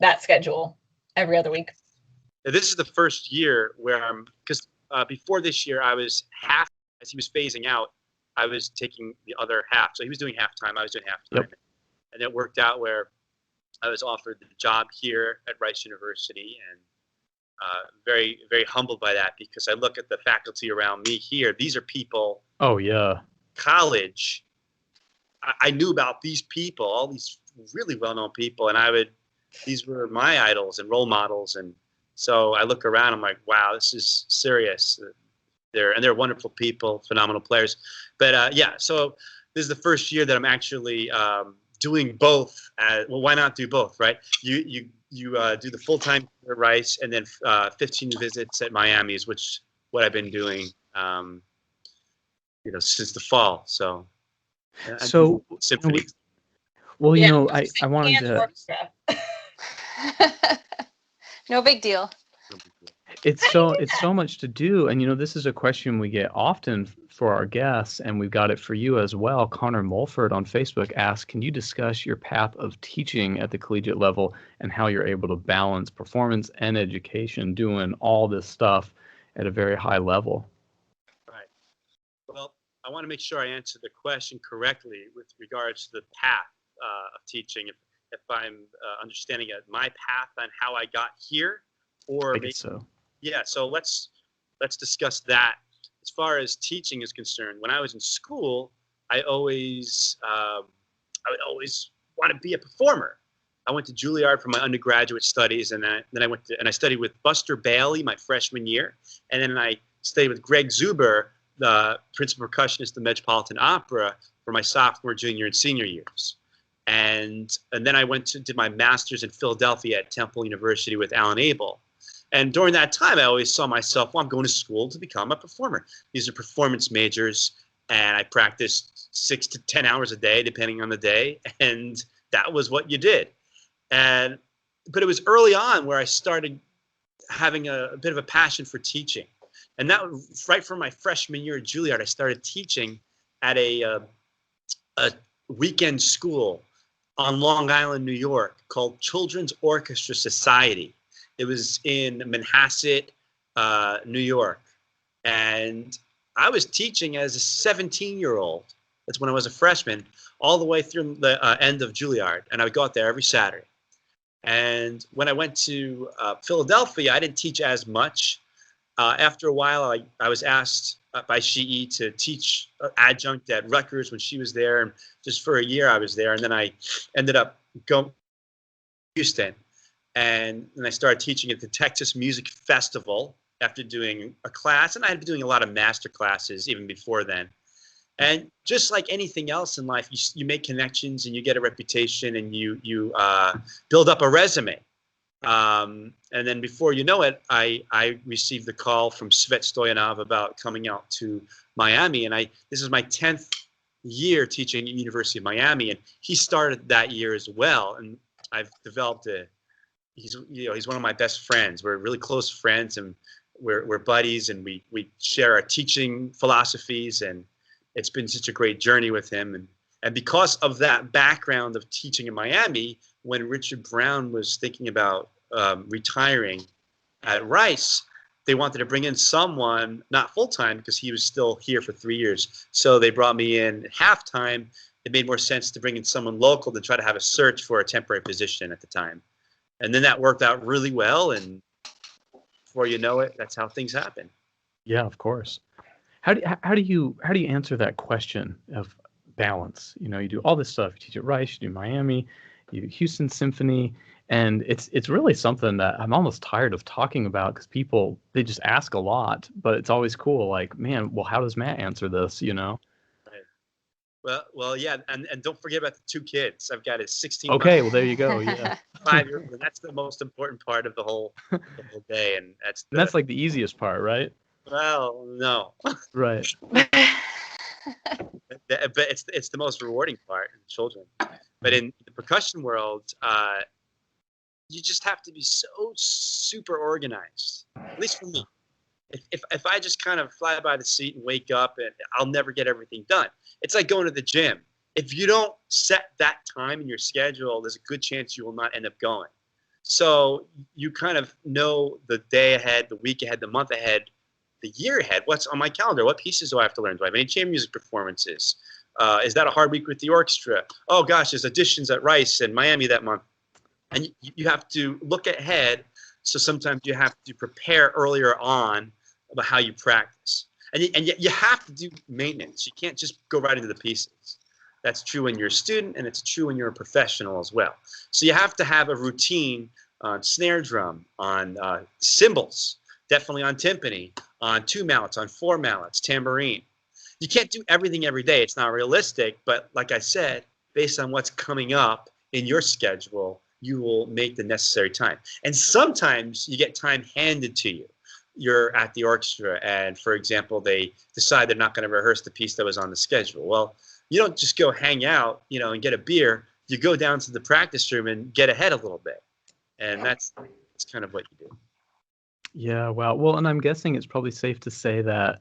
that schedule every other week? This is the first year where because before this year, I was half, as he was phasing out, I was taking the other half. So he was doing halftime, I was doing halftime. Yep. And it worked out where I was offered the job here at Rice University, and very, very humbled by that, because I look at the faculty around me here. These are people. Oh, yeah. College, I knew about these people, all these really well-known people, and these were my idols and role models. And so I look around, I'm like, wow, this is serious. They're wonderful people, phenomenal players. But yeah, so this is the first year that I'm actually doing both. Well, why not do both, right? You do the full-time at Rice, and then 15 visits at Miami is what I've been doing, since the fall. So symphony. Well, Yeah, I wanted and to. orchestra. No big deal. It's so much to do, and this is a question we get often for our guests, and we've got it for you as well. Connor Mulford on Facebook asks, can you discuss your path of teaching at the collegiate level and how you're able to balance performance and education, doing all this stuff at a very high level? Right. Well, I want to make sure I answer the question correctly with regards to the path of teaching. If I'm understanding it, my path on how I got here, or I guess so. Yeah, so let's discuss that. As far as teaching is concerned, when I was in school, I would always want to be a performer. I went to Juilliard for my undergraduate studies, and then I studied with Buster Bailey my freshman year, and then I studied with Greg Zuber, the principal percussionist of the Metropolitan Opera, for my sophomore, junior, and senior years. And then I did my master's in Philadelphia at Temple University with Alan Abel. And during that time, I always saw myself, well, I'm going to school to become a performer. These are performance majors, and I practiced 6 to 10 hours a day, depending on the day, and that was what you did. But it was early on where I started having a bit of a passion for teaching. And that was right from my freshman year at Juilliard. I started teaching at a weekend school on Long Island, New York, called Children's Orchestra Society. It was in Manhasset, New York. And I was teaching as a 17-year-old. That's when I was a freshman, all the way through the end of Juilliard. And I would go out there every Saturday. And when I went to Philadelphia, I didn't teach as much. After a while, I was asked by Shii to teach adjunct at Rutgers when she was there. And just for a year, I was there. And then I ended up going to Houston. And then I started teaching at the Texas Music Festival after doing a class. And I had been doing a lot of master classes even before then. And just like anything else in life, you make connections and you get a reputation and you build up a resume. And then before you know it, I received the call from Svet Stoyanov about coming out to Miami. And this is my 10th year teaching at University of Miami. And he started that year as well. And I've developed he's one of my best friends. We're really close friends, and we're buddies, and we share our teaching philosophies, and it's been such a great journey with him. And because of that background of teaching in Miami, when Richard Brown was thinking about retiring at Rice, they wanted to bring in someone, not full-time, because he was still here for 3 years. So they brought me in half-time. It made more sense to bring in someone local than try to have a search for a temporary position at the time. And then that worked out really well, and before you know it, that's how things happen. Yeah, of course. How do you answer that question of balance? You do all this stuff. You teach at Rice, you do Miami, you do Houston Symphony, and it's really something that I'm almost tired of talking about, because people, they just ask a lot, but it's always cool. Like, man, well, how does Matt answer this? Well, yeah, and don't forget about the 2 kids. I've got a 16. Okay, well, there you go. Yeah, 5-year-old, and that's the most important part of the whole day, and that's like the easiest part, right? Well, no. Right. But it's the most rewarding part in children. But in the percussion world, you just have to be so super organized. At least for me. If I just kind of fly by the seat and wake up, and I'll never get everything done. It's like going to the gym. If you don't set that time in your schedule, there's a good chance you will not end up going. So you kind of know the day ahead, the week ahead, the month ahead, the year ahead. What's on my calendar? What pieces do I have to learn? Do I have any chamber music performances? Is that a hard week with the orchestra? Oh gosh, there's auditions at Rice and Miami that month. And you have to look ahead. So sometimes you have to prepare earlier on about how you practice. And you have to do maintenance. You can't just go right into the pieces. That's true when you're a student, and it's true when you're a professional as well. So you have to have a routine on snare drum, on cymbals, definitely on timpani, on 2 mallets, on 4 mallets, tambourine. You can't do everything every day. It's not realistic. But like I said, based on what's coming up in your schedule, you will make the necessary time. And sometimes you get time handed to you. You're at the orchestra, and for example, they decide they're not going to rehearse the piece that was on the schedule. Well, you don't just go hang out, and get a beer. You go down to the practice room and get ahead a little bit. And that's kind of what you do. Yeah, wow. Well, and I'm guessing it's probably safe to say that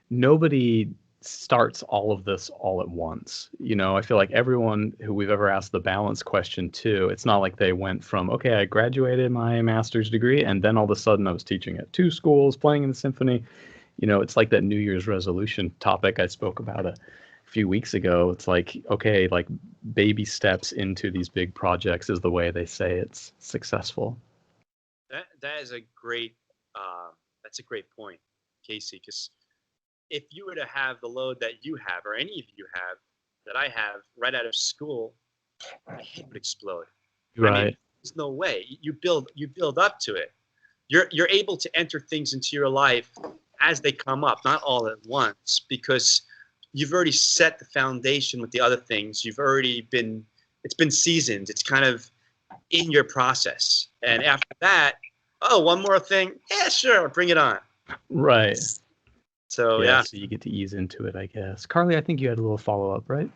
nobody starts all of this all at once. I feel like everyone who we've ever asked the balance question to, it's not like they went from, okay, I graduated my master's degree and then all of a sudden I was teaching at 2 schools, playing in the symphony. It's like that New Year's resolution topic I spoke about a few weeks ago. It's like, okay, like baby steps into these big projects is the way they say it's successful. That is a great that's a great point, Casey, because if you were to have the load that you have, or any of you have, that I have right out of school, my head would explode. Right. I mean, there's no way. You build up to it. You're able to enter things into your life as they come up, not all at once, because you've already set the foundation with the other things. It's been seasoned. It's kind of in your process. And after that, one more thing. Yeah, sure, bring it on. Right. So So you get to ease into it, I guess. Carly, I think you had a little follow-up, right?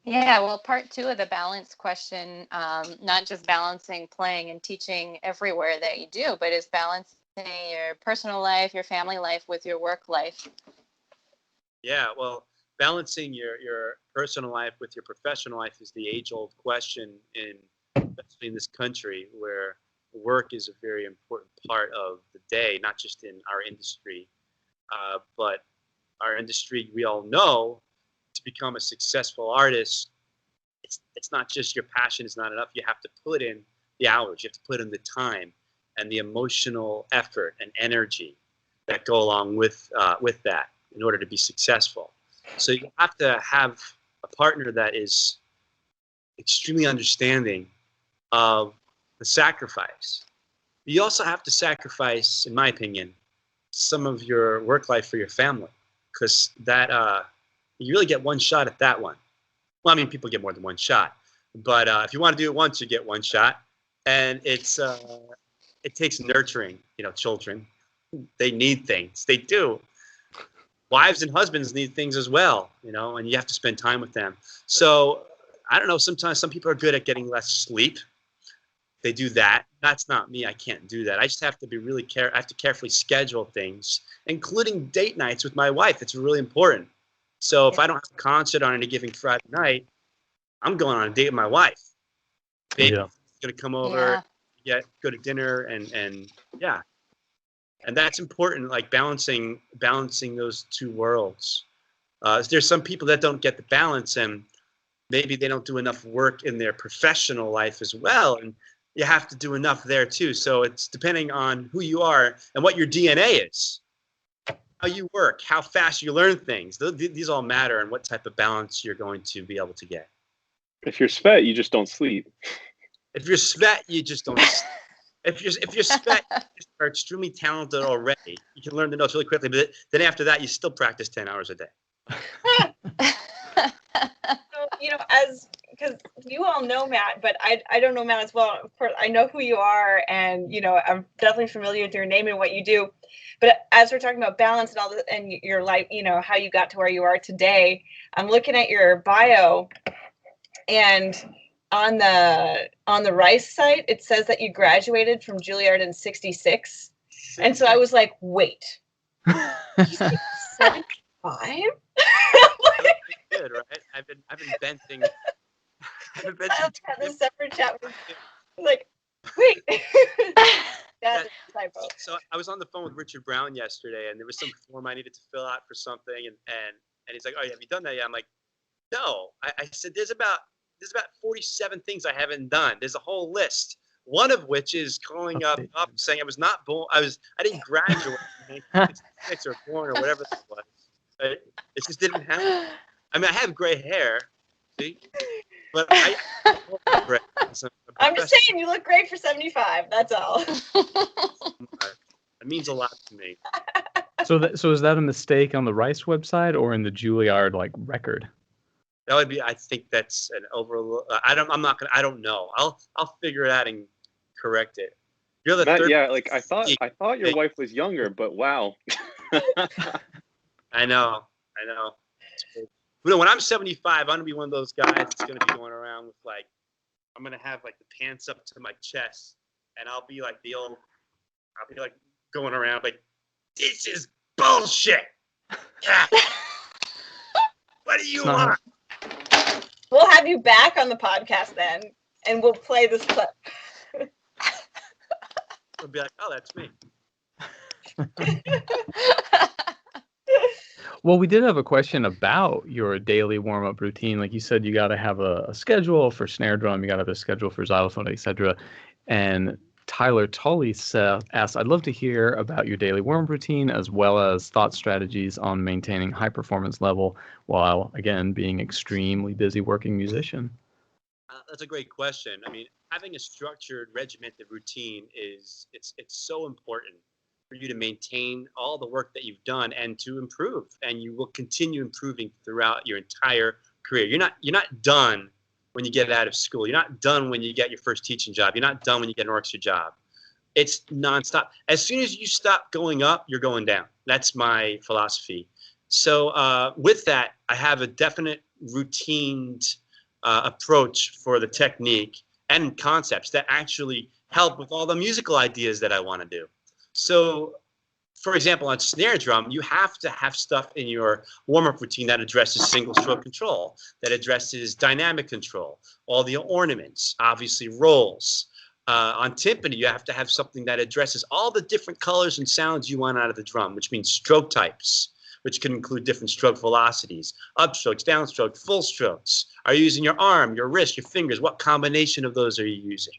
Yeah, well, part 2 of the balance question, not just balancing playing and teaching everywhere that you do, but is balancing your personal life, your family life with your work life. Yeah, well, balancing your personal life with your professional life is the age-old question, especially in this country, where work is a very important part of the day, not just in our industry, but our industry, we all know, to become a successful artist, it's not just your passion is not enough. You have to put in the hours. You have to put in the time and the emotional effort and energy that go along with that in order to be successful. So you have to have a partner that is extremely understanding of the sacrifice. You also have to sacrifice, in my opinion, some of your work life for your family, because that you really get one shot at that one. Well, I mean, people get more than one shot, but if you want to do it once, you get one shot, and it takes nurturing. Children, they need things. They do. Wives and husbands need things as well. And you have to spend time with them. So I don't know. Sometimes some people are good at getting less sleep. They do that. That's not me. I can't do that. I just have to be really I have to carefully schedule things, including date nights with my wife. It's really important. So if I don't have a concert on any given Friday night, I'm going on a date with my wife. Baby's going to come over, go to dinner, and yeah. And that's important, like balancing those two worlds. There's some people that don't get the balance, and maybe they don't do enough work in their professional life as well. And you have to do enough there too. So it's depending on who you are and what your DNA is, how you work, how fast you learn things. These all matter, and what type of balance you're going to be able to get. If you're Svet, you just don't sleep. If you're Svet, you just don't sleep. If you're Svet, you are extremely talented already. You can learn the notes really quickly, but then after that, you still practice 10 hours a day. Because you all know Matt, but I don't know Matt as well. Of course, I know who you are, and I'm definitely familiar with your name and what you do. But as we're talking about balance and all this, and your life, how you got to where you are today, I'm looking at your bio, and on the Rice site, it says that you graduated from Juilliard in '66, and so I was like, wait, he's like 75. Good, right? I've been venting. I had this separate chat with like, Wait. That's a typo. So I was on the phone with Richard Brown yesterday, and there was some form I needed to fill out for something, and he's like, "Oh, have you done that yet?" I'm like, "No." I said, "There's about 47 things I haven't done. There's a whole list. One of which is calling up saying I was not born. I didn't graduate in 1966 or born or whatever it was. It just didn't happen. I mean, I have gray hair, see, but I'm just saying you look great for 75. That's all. It means a lot to me. So is that a mistake on the Rice website or in the Juilliard record? That would be. I think that's an overlook. I don't know. I'll figure it out and correct it. You're the Matt, third. yeah, I thought your wife was younger, but wow. I know. But when I'm 75, I'm gonna be one of those guys that's gonna be going around with I'm gonna have the pants up to my chest, and I'll be going around this is bullshit. What do you want? We'll have you back on the podcast then, and we'll play this clip. I'll be like, oh, that's me. Well, we did have a question about your daily warm-up routine. Like you said, you got to have a schedule for snare drum, you got to have a schedule for xylophone, etc. And Tyler Tully asked, I'd love to hear about your daily warm-up routine as well as thought strategies on maintaining high performance level while, again, being extremely busy working musician. That's a great question. I mean, having a structured, regimented routine it's so important for you to maintain all the work that you've done and to improve. And you will continue improving throughout your entire career. You're not done when you get out of school. You're not done when you get your first teaching job. You're not done when you get an orchestra job. It's nonstop. As soon as you stop going up, you're going down. That's my philosophy. So with that, I have a definite routined approach for the technique and concepts that actually help with all the musical ideas that I want to do. So, for example, on snare drum, you have to have stuff in your warm-up routine that addresses single stroke control, that addresses dynamic control, all the ornaments, obviously rolls. On timpani, you have to have something that addresses all the different colors and sounds you want out of the drum, which means stroke types, which can include different stroke velocities, upstrokes, downstroke, full strokes. Are you using your arm, your wrist, your fingers? What combination of those are you using?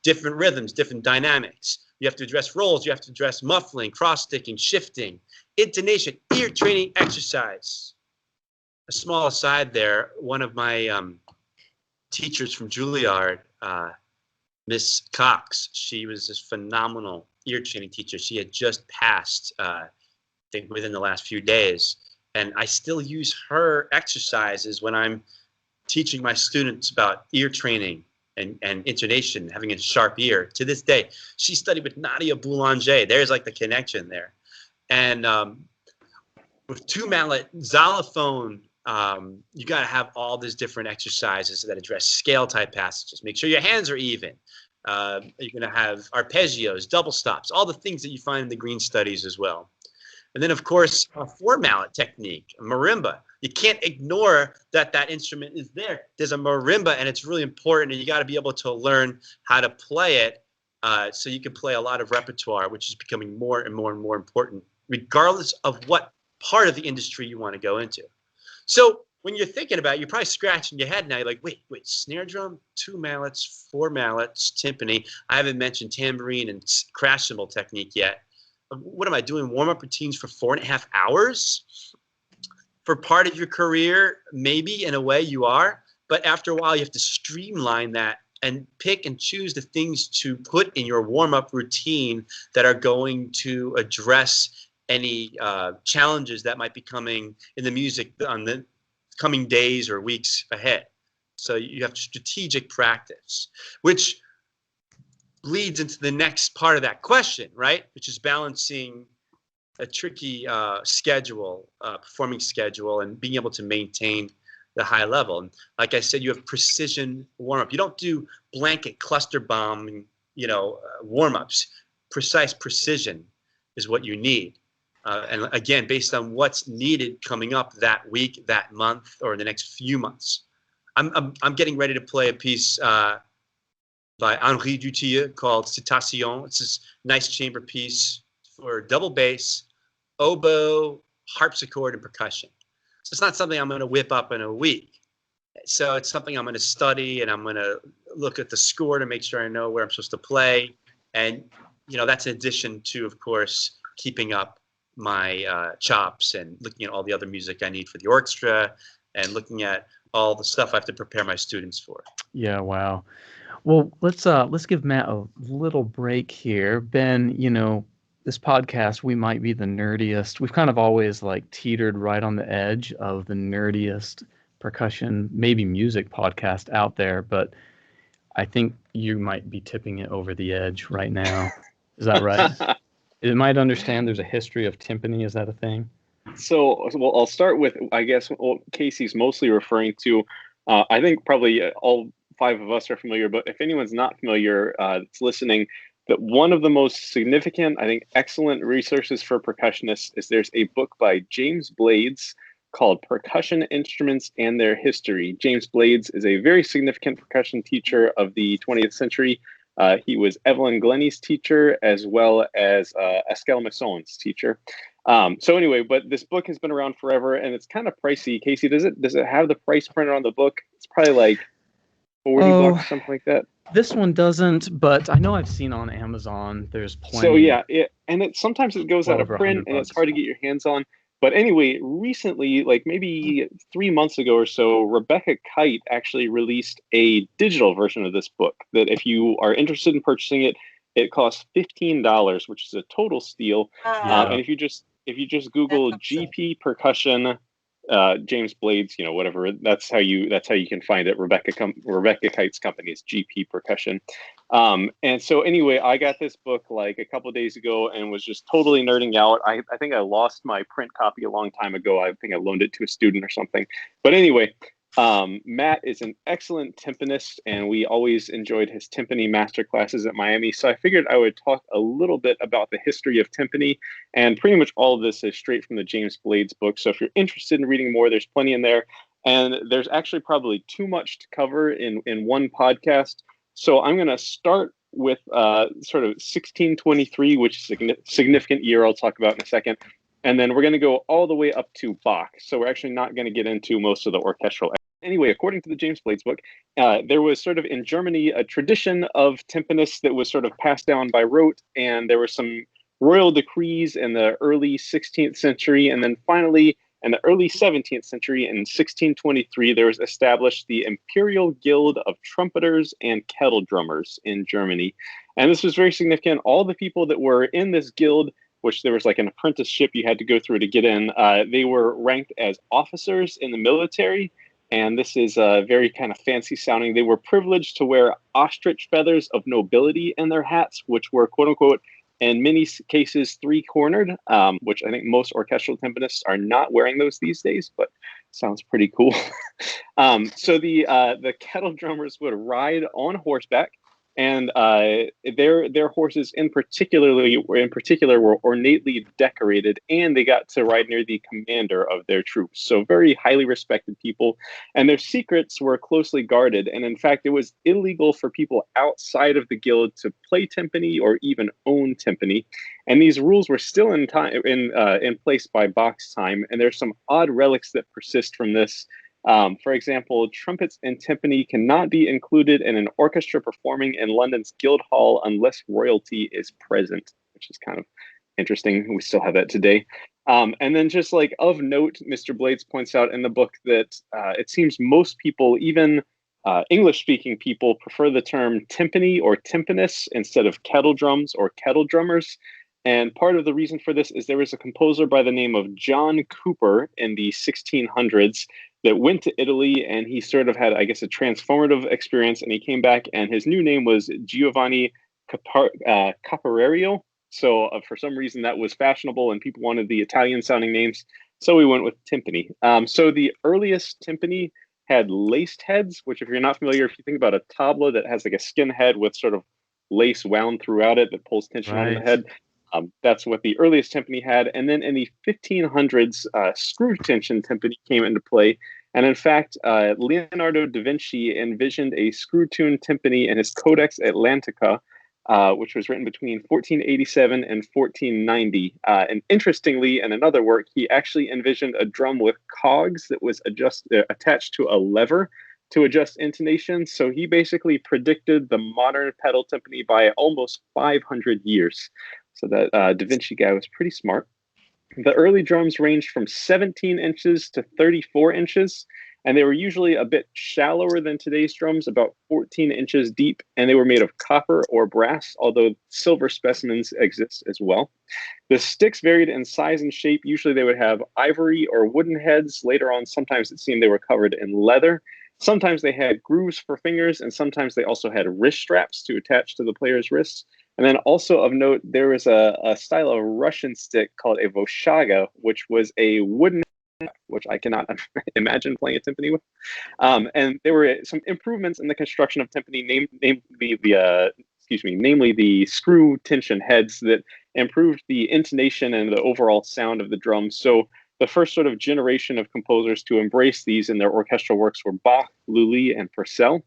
Different rhythms, different dynamics. You have to address rolls. You have to address muffling, cross-sticking, shifting, intonation, ear training exercise. A small aside there, one of my teachers from Juilliard, Miss Cox, she was this phenomenal ear training teacher. She had just passed, I think, within the last few days. And I still use her exercises when I'm teaching my students about ear training and intonation, having a sharp ear. To this day, she studied with Nadia Boulanger. There's the connection there. And with two mallet xylophone, you got to have all these different exercises that address scale type passages. Make sure your hands are even. You're going to have arpeggios, double stops, all the things that you find in the green studies as well. And then, of course, a four mallet technique, a marimba. You can't ignore that instrument is there. There's a marimba, and it's really important, and you got to be able to learn how to play it so you can play a lot of repertoire, which is becoming more and more and more important, regardless of what part of the industry you want to go into. So when you're thinking about it, you're probably scratching your head now. You're like, wait, snare drum, two mallets, four mallets, timpani. I haven't mentioned tambourine and crash cymbal technique yet. What am I doing? Warm-up routines for 4.5 hours? For part of your career, maybe in a way you are, but after a while you have to streamline that and pick and choose the things to put in your warm-up routine that are going to address any challenges that might be coming in the music on the coming days or weeks ahead. So you have strategic practice, which leads into the next part of that question, right? Which is balancing a tricky schedule, performing schedule, and being able to maintain the high level. And like I said, you have precision warm-up. You don't do blanket cluster bombing, warm-ups. Precise precision is what you need. And again, based on what's needed coming up that week, that month, or the next few months. I'm getting ready to play a piece by Henri Dutilleux called Citation. It's this nice chamber piece for double bass, oboe, harpsichord, and percussion. So it's not something I'm going to whip up in a week. So it's something I'm going to study, and I'm going to look at the score to make sure I know where I'm supposed to play. And, that's in addition to, of course, keeping up my chops and looking at all the other music I need for the orchestra and looking at all the stuff I have to prepare my students for. Yeah, wow. Well, let's give Matt a little break here. Ben, this podcast, we might be the nerdiest. We've kind of always teetered right on the edge of the nerdiest percussion, maybe music podcast out there, but I think you might be tipping it over the edge right now. Is that right? You might understand there's a history of timpani. Is that a thing? So, well, I'll start with, I guess, what Casey's mostly referring to. I think probably all 5 of us are familiar, but if anyone's not familiar that's listening, that one of the most significant, I think, excellent resources for percussionists is there's a book by James Blades called Percussion Instruments and Their History. James Blades is a very significant percussion teacher of the 20th century. He was Evelyn Glennie's teacher as well as Esquelle Masson's teacher. So anyway, but this book has been around forever and it's kind of pricey. Casey, does it have the price printed on the book? It's probably like 40 bucks, something like that. This one doesn't, but I know I've seen on Amazon there's plenty. So yeah, sometimes it goes out of print and it's hard to get your hands on. But anyway, recently, like maybe 3 months ago or so, Rebecca Kite actually released a digital version of this book that if you are interested in purchasing it, it costs $15, which is a total steal. And if you just Google GP Percussion, James Blades, whatever, that's how you can find it. Rebecca Kite's company is GP Percussion. And so anyway, I got this book like a couple of days ago and was just totally nerding out. I think I lost my print copy a long time ago. I think I loaned it to a student or something. But anyway, Matt is an excellent timpanist, and we always enjoyed his timpani master classes at Miami. So I figured I would talk a little bit about the history of timpani, and pretty much all of this is straight from the James Blades book. So if you're interested in reading more, there's plenty in there. And there's actually probably too much to cover in one podcast. So I'm going to start with sort of 1623, which is a significant year I'll talk about in a second. And then we're going to go all the way up to Bach. So we're actually not going to get into most of the orchestral. Anyway, according to the James Blades book, there was sort of in Germany a tradition of timpanists that was sort of passed down by rote. And there were some royal decrees in the early 16th century. And then finally, in the early 17th century, in 1623, there was established the Imperial Guild of Trumpeters and Kettle Drummers in Germany. And this was very significant. All the people that were in this guild, which there was like an apprenticeship you had to go through to get in, they were ranked as officers in the military. And this is very kind of fancy sounding. They were privileged to wear ostrich feathers of nobility in their hats, which were, quote unquote, in many cases, 3-cornered, which I think most orchestral timpanists are not wearing those these days, but sounds pretty cool. So the kettle drummers would ride on horseback, and their horses in particular were ornately decorated, and they got to ride near the commander of their troops. So very highly respected people, and their secrets were closely guarded. And in fact, it was illegal for people outside of the guild to play timpani or even own timpani. And these rules were still in place by Bach's time. And there's some odd relics that persist from this. For example, trumpets and timpani cannot be included in an orchestra performing in London's Guildhall unless royalty is present, which is kind of interesting. We still have that today. And then just like of note, Mr. Blades points out in the book that it seems most people, even English-speaking people, prefer the term timpani or timpanists instead of kettle drums or kettle drummers. And part of the reason for this is there was a composer by the name of John Cooper in the 1600s that went to Italy, and he sort of had, I guess, a transformative experience, and he came back, and his new name was Giovanni Caporario. So for some reason that was fashionable, and people wanted the Italian-sounding names, so we went with timpani. So the earliest timpani had laced heads, which if you're not familiar, if you think about a tabla that has like a skin head with sort of lace wound throughout it that pulls tension on the head, that's what the earliest timpani had. And then in the 1500s, screw tension timpani came into play. And in fact, Leonardo da Vinci envisioned a screw-tuned timpani in his Codex Atlantica, which was written between 1487 and 1490. And interestingly, in another work, he actually envisioned a drum with cogs that was attached to a lever to adjust intonation. So he basically predicted the modern pedal timpani by almost 500 years. So that Da Vinci guy was pretty smart. The early drums ranged from 17 inches to 34 inches, and they were usually a bit shallower than today's drums, about 14 inches deep, and they were made of copper or brass, although silver specimens exist as well. The sticks varied in size and shape. Usually they would have ivory or wooden heads. Later on, sometimes it seemed they were covered in leather. Sometimes they had grooves for fingers, and sometimes they also had wrist straps to attach to the player's wrists. And then also of note, there was a style of Russian stick called a voshaga, which was a wooden, which I cannot imagine playing a timpani with. And there were some improvements in the construction of timpani, namely the screw tension heads that improved the intonation and the overall sound of the drum. So the first sort of generation of composers to embrace these in their orchestral works were Bach, Lully, and Purcell.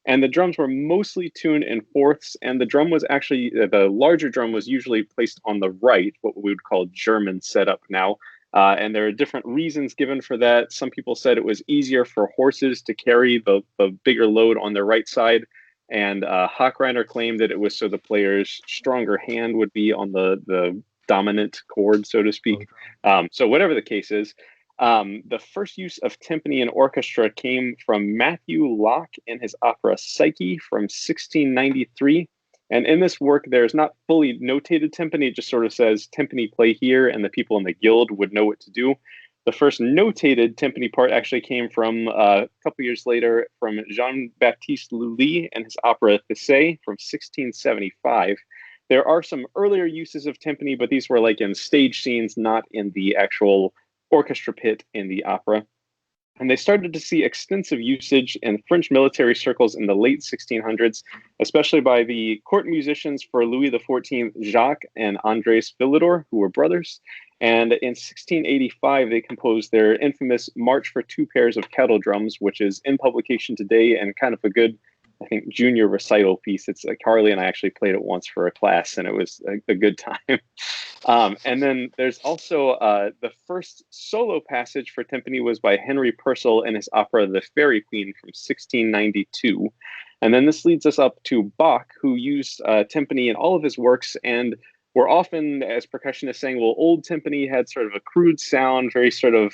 And the drums were mostly tuned in fourths, and the drum was actually, the larger drum was usually placed on the right, what we would call German setup now. And there are different reasons given for that. Some people said it was easier for horses to carry the bigger load on their right side. And Hochreiner claimed that it was so the player's stronger hand would be on the dominant chord, so to speak. So whatever the case is, the first use of timpani in orchestra came from Matthew Locke in his opera Psyche from 1693. And in this work, there's not fully notated timpani. It just sort of says timpani play here, and the people in the guild would know what to do. The first notated timpani part actually came from a couple years later from Jean-Baptiste Lully and his opera Thésée from 1675. There are some earlier uses of timpani, but these were like in stage scenes, not in the actual orchestra pit in the opera. And they started to see extensive usage in French military circles in the late 1600s, especially by the court musicians for Louis XIV, Jacques and Andres Philidor, who were brothers. And in 1685, they composed their infamous March for Two Pairs of Kettle Drums, which is in publication today and kind of a good, I think, junior recital piece. It's Carly and I actually played it once for a class, and it was a good time. And then there's also the first solo passage for timpani was by Henry Purcell in his opera The Fairy Queen from 1692. And then this leads us up to Bach, who used timpani in all of his works, and we're often, as percussionists, saying, well, old timpani had sort of a crude sound, very sort of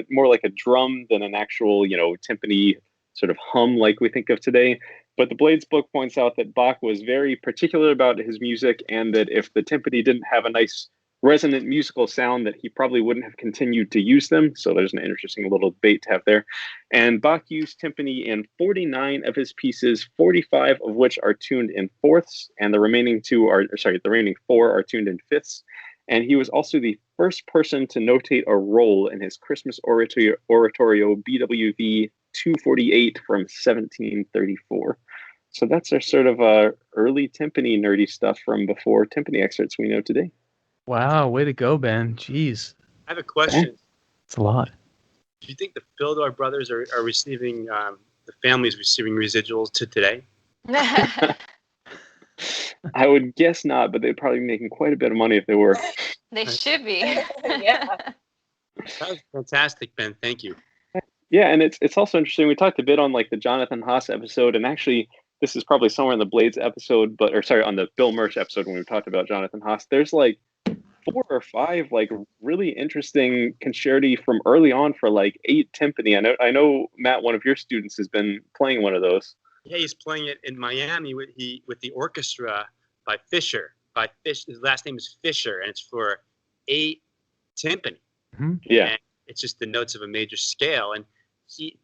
more like a drum than an actual, timpani sort of hum like we think of today. But the Blades book points out that Bach was very particular about his music, and that if the timpani didn't have a nice resonant musical sound, that he probably wouldn't have continued to use them. So there's an interesting little debate to have there. And Bach used timpani in 49 of his pieces, 45 of which are tuned in fourths, and the remaining 4 are tuned in fifths. And he was also the first person to notate a roll in his Christmas oratorio BWV 248 from 1734. So that's our sort of early timpani nerdy stuff from before timpani excerpts we know today. Wow, way to go, Ben. Jeez. I have a question. It's a lot. Do you think the Philidor brothers are receiving, the family's receiving residuals to today? I would guess not, but they'd probably be making quite a bit of money if they were. They should be. Yeah. That was fantastic, Ben. Thank you. Yeah, and it's also interesting. We talked a bit on like the Jonathan Haas episode, and actually this is probably somewhere in the Blades episode, on the Bill Murch episode when we talked about Jonathan Haas. There's like 4 or 5 like really interesting concerti from early on for like 8 timpani. I know Matt, one of your students, has been playing one of those. Yeah, he's playing it in Miami with the orchestra by Fisher. His last name is Fisher, and it's for 8 timpani. Mm-hmm. Yeah, and it's just the notes of a major scale. And he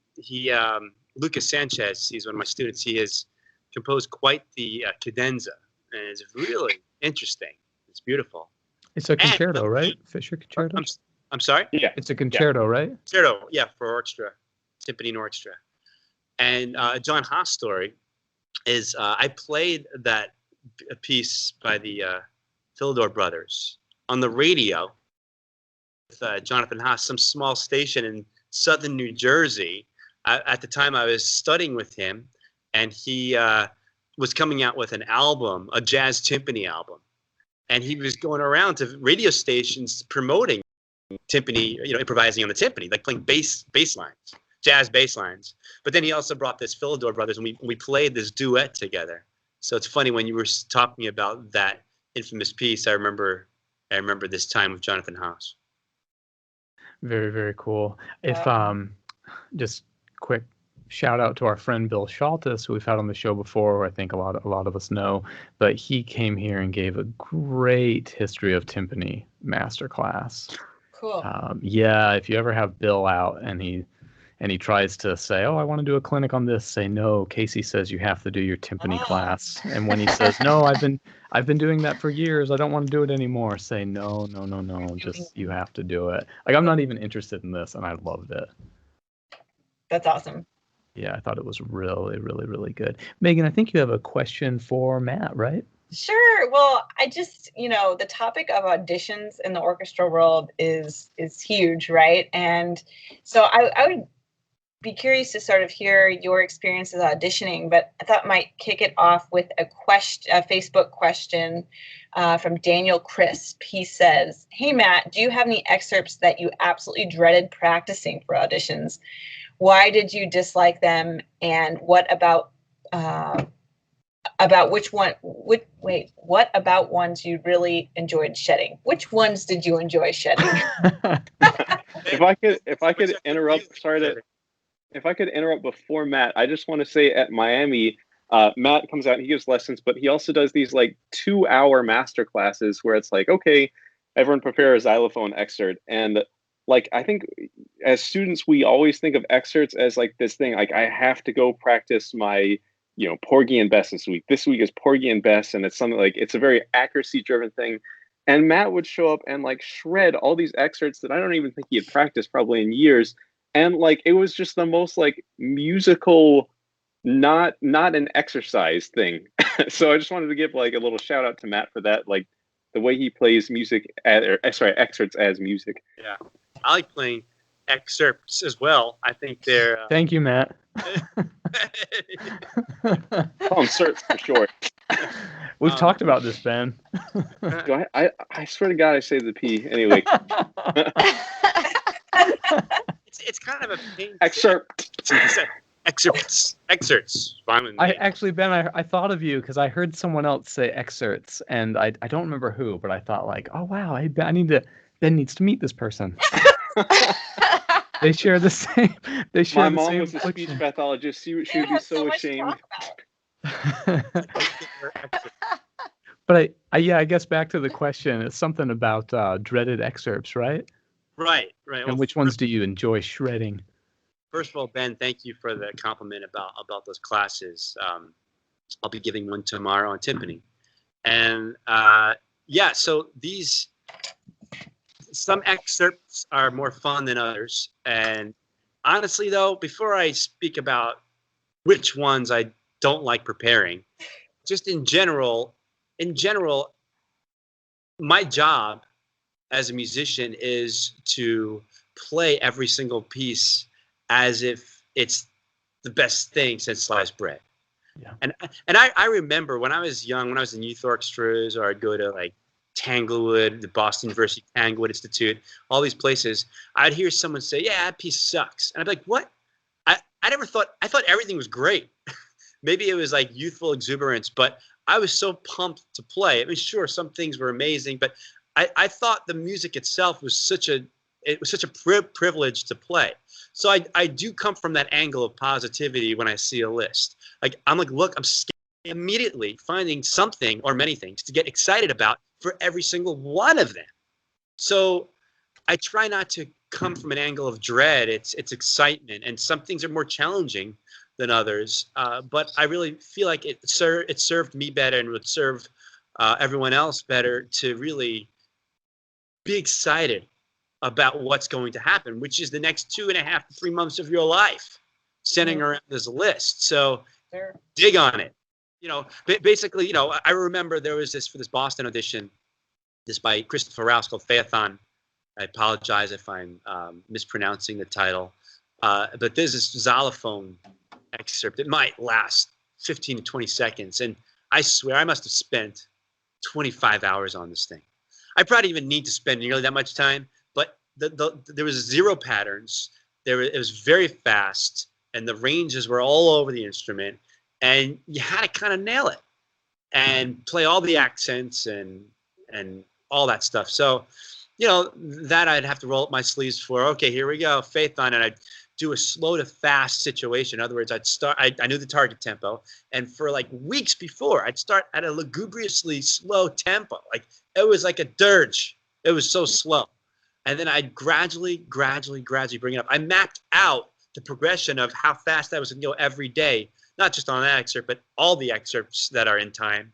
Lucas Sanchez, he's one of my students. He has composed quite the cadenza, and it's really interesting. It's beautiful. It's a concerto, right? Fisher concerto? I'm sorry? Yeah. It's a concerto, right? Concerto, yeah, for orchestra, timpani and orchestra. And John Haas' story is I played that piece by the Philidor brothers on the radio with Jonathan Haas, some small station in Southern New Jersey. At the time, I was studying with him, and he was coming out with an album, a jazz timpani album. And he was going around to radio stations promoting timpani, improvising on the timpani, like playing bass lines, jazz bass lines. But then he also brought this Philidor brothers, and we played this duet together. So it's funny when you were talking about that infamous piece. I remember this time with Jonathan Haas. Very, very cool. If just quick shout out to our friend Bill Shaltis, who we've had on the show before, who I think a lot of us know, but he came here and gave a great history of timpani masterclass. Cool. Yeah, if you ever have Bill out and he tries to say, "Oh, I want to do a clinic on this," say, "No, Casey says you have to do your timpani class." And when he says, "No, I've been doing that for years. I don't want to do it anymore," say, "No, just you have to do it." Like, I'm not even interested in this, and I loved it. That's awesome. Yeah, I thought it was really, really, really good. Megan, I think you have a question for Matt, right? Sure. Well, I just, the topic of auditions in the orchestral world is huge, right? And so I would be curious to sort of hear your experiences auditioning, but I thought I might kick it off with a Facebook question from Daniel Crisp. He says, "Hey, Matt, do you have any excerpts that you absolutely dreaded practicing for auditions? Why did you dislike them? And what about what about ones you really enjoyed shedding? Which ones did you enjoy shedding?" If I could interrupt, if I could interrupt before Matt, I just want to say at Miami, Matt comes out and he gives lessons, but he also does these like 2-hour master classes where it's like, okay, everyone prepare a xylophone excerpt. And like, I think as students, we always think of excerpts as like this thing, like I have to go practice my, Porgy and Bess this week. This week is Porgy and Bess. And it's something like, it's a very accuracy driven thing. And Matt would show up and like shred all these excerpts that I don't even think he had practiced probably in years. And like, it was just the most like musical, not an exercise thing. So I just wanted to give like a little shout out to Matt for that. Like the way he plays excerpts as music. Yeah. I like playing excerpts as well. I think they're... Thank you, Matt. Certs for short. We've talked about this, Ben. I swear to God, I say the P. Anyway. It's kind of a pain. Excerpt. Excerpts. Actually, Ben, I thought of you because I heard someone else say excerpts, and I don't remember who, but I thought like, oh wow, Ben needs to meet this person. They share the same. They share My the same mom was a speech pathologist. She would be so ashamed. But I guess back to the question. It's something about dreaded excerpts, right? Right. And well, which ones do you enjoy shredding? First of all, Ben, thank you for the compliment about those classes. I'll be giving one tomorrow on timpani. And so some excerpts are more fun than others. And honestly, though, before I speak about which ones I don't like preparing, just in general, my job as a musician is to play every single piece as if it's the best thing since sliced bread. Yeah. And I remember when I was young, when I was in youth orchestras, or I'd go to like Tanglewood, the Boston University Tanglewood Institute, all these places, I'd hear someone say, "Yeah, that piece sucks." And I'd be like, "What?" I thought everything was great. Maybe it was like youthful exuberance, but I was so pumped to play. I mean, sure, some things were amazing, but I thought the music itself was such a privilege to play. So I do come from that angle of positivity when I see a list. Like, I'm like, look, I'm immediately finding something or many things to get excited about for every single one of them. So I try not to come from an angle of dread. It's excitement, and some things are more challenging than others. But I really feel like it served me better and would serve everyone else better to really be excited about what's going to happen, which is the next 2.5 to 3 months of your life, centering around this list. So dig on it. Basically, I remember there was this for this Boston audition, this by Christopher Rouse called Phaethon. I apologize if I'm mispronouncing the title. But there's this xylophone excerpt. It might last 15 to 20 seconds. And I swear I must have spent 25 hours on this thing. I probably even need to spend nearly that much time, but there was 0 patterns. It was very fast, and the ranges were all over the instrument, and you had to kind of nail it and play all the accents and all that stuff. So, that I'd have to roll up my sleeves for. Okay, here we go, faith on it. I'd do a slow to fast situation. In other words, I knew the target tempo, and for like weeks before, I'd start at a lugubriously slow tempo. Like it was like a dirge. It was so slow. And then I'd gradually bring it up. I mapped out the progression of how fast I was going to go every day, not just on that excerpt, but all the excerpts that are in time.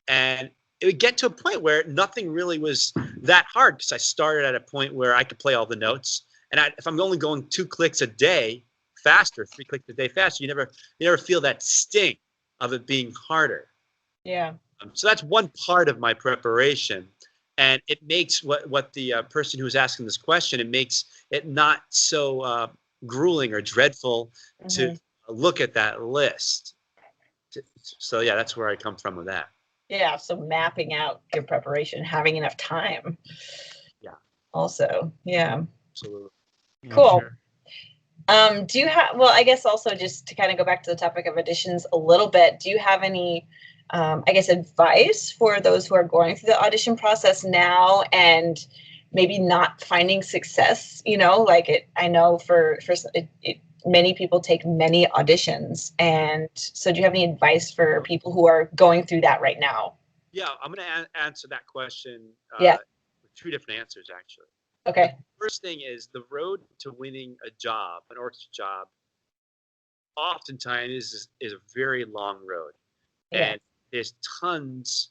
And it would get to a point where nothing really was that hard because I started at a point where I could play all the notes. And if I'm only going 2 clicks a day faster, 3 clicks a day faster, you never feel that sting of it being harder. Yeah. So that's one part of my preparation. And it makes what the person who was asking this question, it makes it not so grueling or dreadful to look at that list. So yeah, that's where I come from with that. Yeah. So mapping out your preparation, having enough time. Yeah. Also, yeah. Absolutely. Cool. Do you have, well, I guess also just to kind of go back to the topic of auditions a little bit, do you have any, I guess, advice for those who are going through the audition process now and maybe not finding success? I know for many people take many auditions. And so do you have any advice for people who are going through that right now? Yeah, I'm going to answer that question with 2 different answers, actually. Okay. First thing is the road to winning a job, an orchestra job, oftentimes is a very long road. Yeah. And there's tons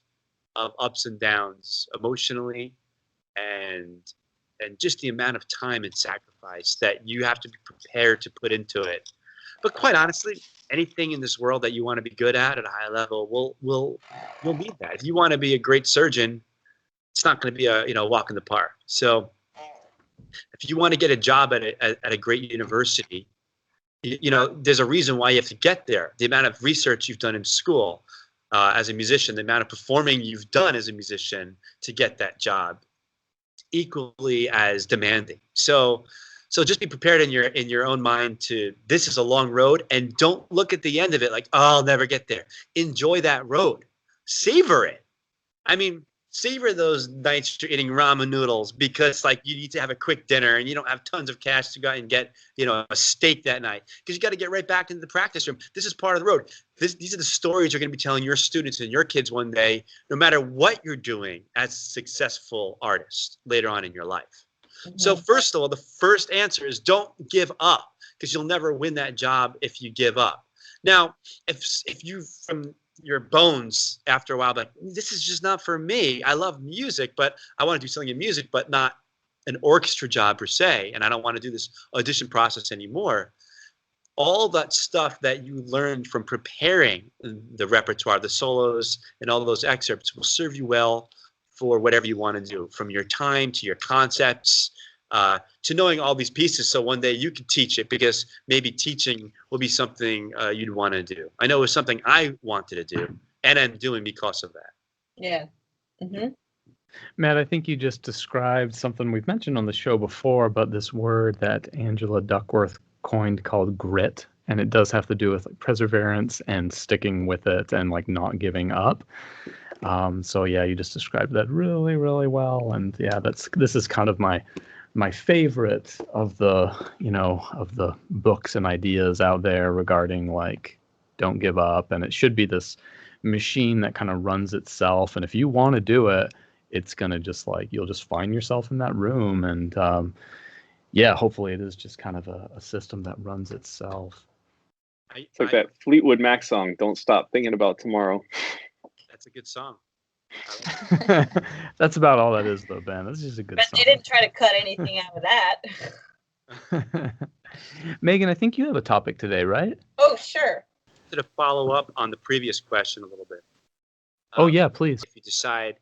of ups and downs emotionally and just the amount of time and sacrifice that you have to be prepared to put into it. But quite honestly, anything in this world that you want to be good at a high level, you'll need that. If you want to be a great surgeon, it's not going to be a walk in the park. So if you want to get a job at a great university, there's a reason why you have to get there. The amount of research you've done in school as a musician, the amount of performing you've done as a musician to get that job, equally as demanding. So just be prepared in your own mind to, this is a long road, and don't look at the end of it like, oh, I'll never get there. Enjoy that road. Savor it. I mean, savor those nights you're eating ramen noodles because you need to have a quick dinner and you don't have tons of cash to go out and get, a steak that night because you got to get right back into the practice room. This is part of the road. These are the stories you're going to be telling your students and your kids one day, no matter what you're doing as a successful artist later on in your life. So first of all, the first answer is don't give up because you'll never win that job if you give up. Now, if you from your bones after a while, but this is just not for me. I love music, but I want to do something in music, but not an orchestra job per se. And I don't want to do this audition process anymore. All that stuff that you learned from preparing the repertoire, the solos, and all those excerpts will serve you well for whatever you want to do, from your time to your concepts, to knowing all these pieces. So one day you can teach it because maybe teaching will be something you'd want to do. I know it was something I wanted to do and I'm doing because of that. Yeah. Mm-hmm. Matt, I think you just described something we've mentioned on the show before, but this word that Angela Duckworth coined called grit. And it does have to do with perseverance and sticking with it and not giving up. So yeah, you just described that really, really well. And yeah, this is kind of my favorite of the books and ideas out there regarding don't give up. And it should be this machine that kind of runs itself. And if you want to do it, it's going to just you'll just find yourself in that room. And yeah, hopefully it is just kind of a system that runs itself. It's like that Fleetwood Mac song, Don't Stop Thinking About Tomorrow. That's a good song. That's about all that is, though, Ben. That's just a good song. But they didn't try to cut anything out of that. Megan, I think you have a topic today, right? Oh, sure. To follow up on the previous question a little bit. Oh, yeah, please. If you decide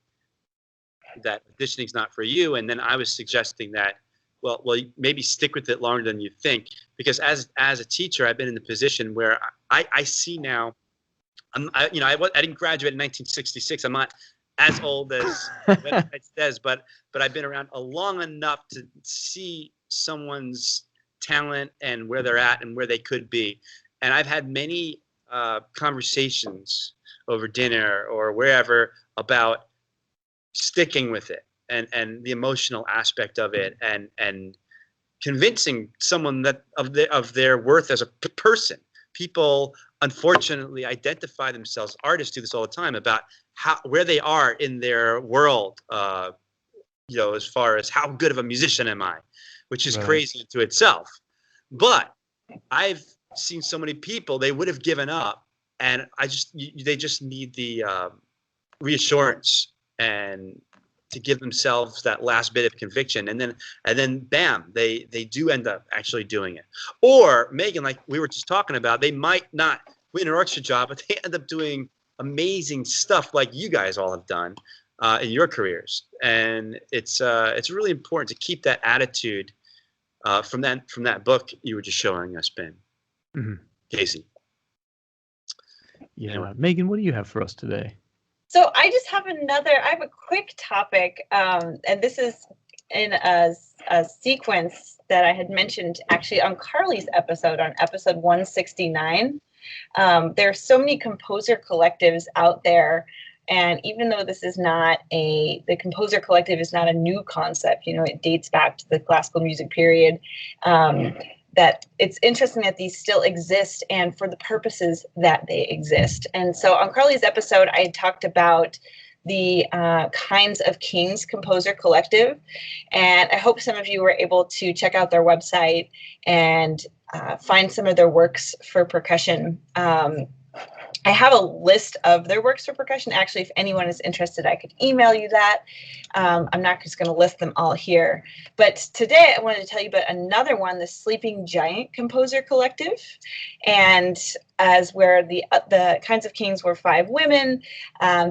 that auditioning's not for you. And then I was suggesting that, well, maybe stick with it longer than you think, because as a teacher, I've been in the position where I see now. I didn't graduate in 1966. I'm not as old as the website says, but I've been around long enough to see someone's talent and where they're at and where they could be. And I've had many conversations over dinner or wherever about sticking with it and the emotional aspect of it and convincing someone that of their worth as a person. People unfortunately identify themselves, artists do this all the time, about where they are in their world, as far as how good of a musician am I, which is crazy to itself. But I've seen so many people, they would have given up, and they just need the reassurance and to give themselves that last bit of conviction, and then bam, they do end up actually doing it. Or Megan, like we were just talking about, they might not win an orchestra job, but they end up doing amazing stuff like you guys all have done in your careers. And it's really important to keep that attitude from that book you were just showing us, Ben. Mm-hmm. Casey. Yeah, anyway. Megan, what do you have for us today? So I just have I have a quick topic, and this is in a sequence that I had mentioned actually on Carly's episode, on episode 169. There are so many composer collectives out there, and even though this is not the composer collective is not a new concept, it dates back to the classical music period, that it's interesting that these still exist and for the purposes that they exist. And so on Carly's episode, I talked about the Kinds of Kings Composer Collective. And I hope some of you were able to check out their website and find some of their works for percussion. I have a list of their works for percussion. Actually, if anyone is interested, I could email you that. I'm not just going to list them all here. But today I wanted to tell you about another one, the Sleeping Giant Composer Collective. And as where the Kinds of Kings were 5 women,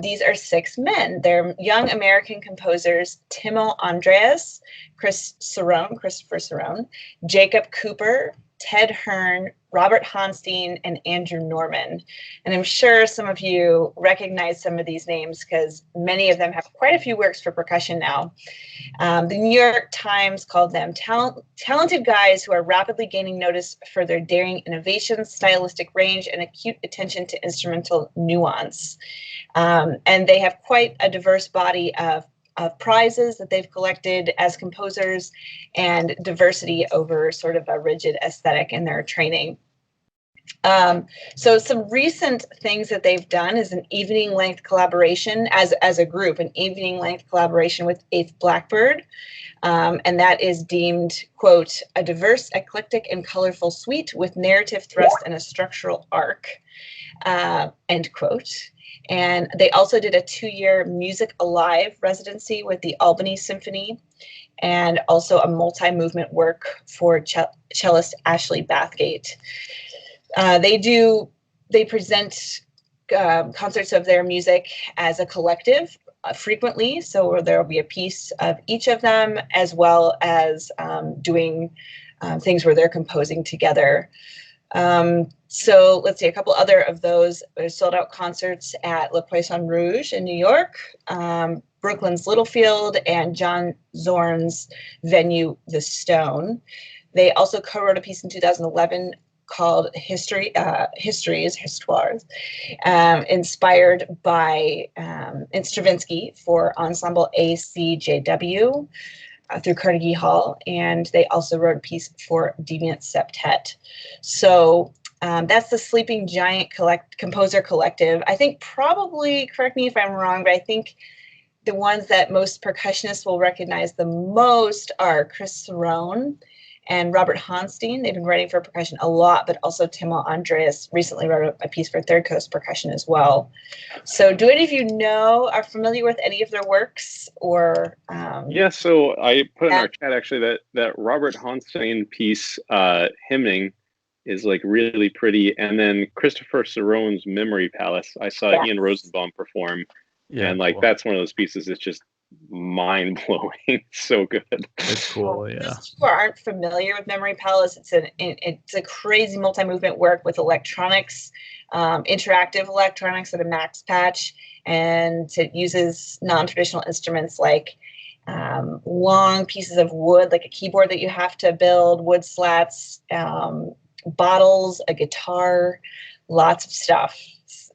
these are 6 men. They're young American composers, Timo Andreas, Christopher Cerrone, Jacob Cooper, Ted Hearn, Robert Honstein, and Andrew Norman. And I'm sure some of you recognize some of these names because many of them have quite a few works for percussion now. The New York Times called them talented guys who are rapidly gaining notice for their daring innovations, stylistic range, and acute attention to instrumental nuance. And they have quite a diverse body of prizes that they've collected as composers and diversity over sort of a rigid aesthetic in their training. So some recent things that they've done is an evening length collaboration as a group, an evening length collaboration with Eighth Blackbird. And that is deemed, quote, a diverse, eclectic, and colorful suite with narrative thrust and a structural arc, end quote. And they also did a 2-year Music Alive residency with the Albany Symphony, and also a multi-movement work for cellist Ashley Bathgate. They present concerts of their music as a collective frequently, so there will be a piece of each of them, as well as doing things where they're composing together. So let's see, a couple other of those sold out concerts at Le Poisson Rouge in New York, Brooklyn's Littlefield, and John Zorn's venue, The Stone. They also co-wrote a piece in 2011 called Histoires, inspired by Stravinsky for Ensemble ACJW through Carnegie Hall, and they also wrote a piece for Deviant Septet. So that's the Sleeping Giant Composer Collective. I think probably, correct me if I'm wrong, but I think the ones that most percussionists will recognize the most are Chris Cerrone and Robert Honstein. They've been writing for percussion a lot, but also Timo Andreas recently wrote a piece for Third Coast Percussion as well. So do any of you are familiar with any of their works? Or Yeah, so I put in our chat actually that Robert Honstein piece, Hymning, is like really pretty. And then Christopher Cerrone's Memory Palace, I saw Ian Rosenbaum perform. Yeah, and like cool. That's one of those pieces that's just mind blowing. So good. It's cool. Yeah. Those who aren't familiar with Memory Palace, it's a crazy multi-movement work with electronics, interactive electronics at a max patch, and it uses non-traditional instruments like long pieces of wood, like a keyboard that you have to build, wood slats, bottles, a guitar, lots of stuff.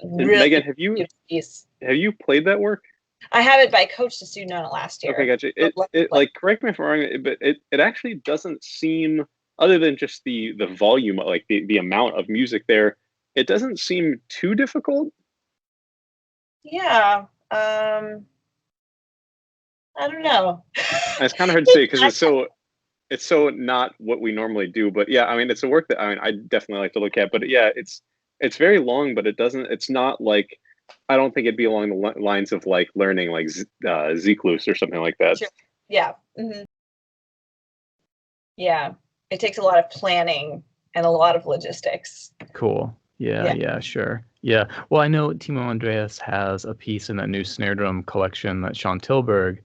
Really Megan, have you played that work? I have it, but I coached a student on it last year. Okay, gotcha. It like, correct me if I'm wrong, but it actually doesn't seem, other than just the volume, like the amount of music there, it doesn't seem too difficult. Yeah. I don't know. It's kind of hard to say because it's so not what we normally do. But yeah, I mean, it's a work that I definitely like to look at. But yeah, it's very long, but it's not like, I don't think it'd be along the lines of like learning like Zeklus or something like that. Sure. Yeah. Mm-hmm. Yeah. It takes a lot of planning and a lot of logistics. Cool. Yeah, sure. Yeah. Well, I know Timo Andreas has a piece in that new snare drum collection that Sean Tilburg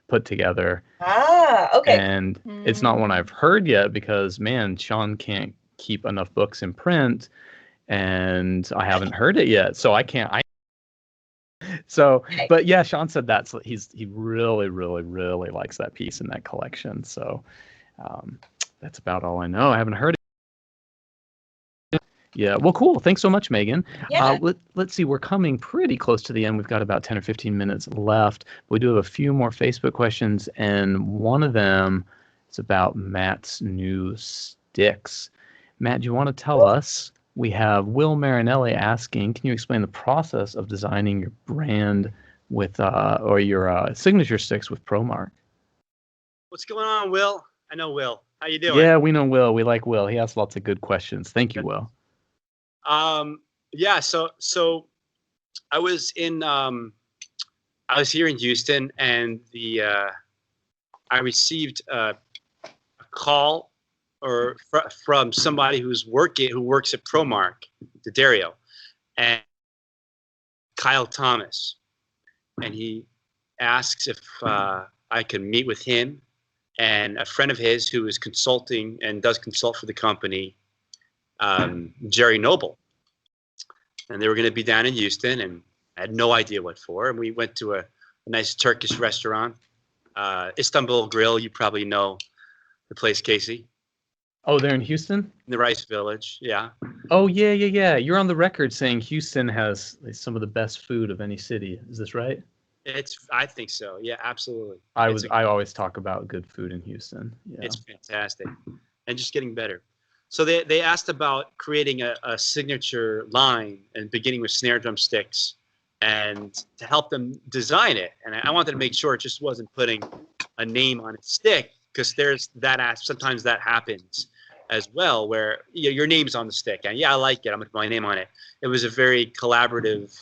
put together. Ah, okay. And it's not one I've heard yet because, man, Sean can't keep enough books in print, and I haven't heard it yet. So I can't. So, but yeah, Sean said he really, really, really likes that piece in that collection. So that's about all I know. I haven't heard it. Yeah, well, cool. Thanks so much, Megan. Yeah. Let's see. We're coming pretty close to the end. We've got about 10 or 15 minutes left. We do have a few more Facebook questions, and one of them is about Matt's new sticks. Matt, do you want to tell us? We have Will Marinelli asking, can you explain the process of designing your brand with, or your signature sticks with ProMark? What's going on, Will? I know Will. How you doing? Yeah, we know Will. We like Will. He asks lots of good questions. Thank you, Will. Yeah. So I was here in Houston, and I received a call from somebody who works at ProMark, Dario, and Kyle Thomas, and he asks if I can meet with him and a friend of his who is consulting and does consult for the company, Jerry Noble, and they were going to be down in Houston, and I had no idea what for, and we went to a nice Turkish restaurant, Istanbul Grill. You probably know the place, Casey. Oh, they're in Houston? In the Rice Village, yeah. Oh, yeah. You're on the record saying Houston has some of the best food of any city. Is this right? I think so. Yeah, absolutely. I always talk about good food in Houston. Yeah. It's fantastic, and just getting better. So they asked about creating a signature line and beginning with snare drum sticks, and to help them design it. And I wanted to make sure it just wasn't putting a name on a stick, because there's that sometimes that happens as well, where your name's on the stick, and I like it, I'm gonna put my name on it. It was a very collaborative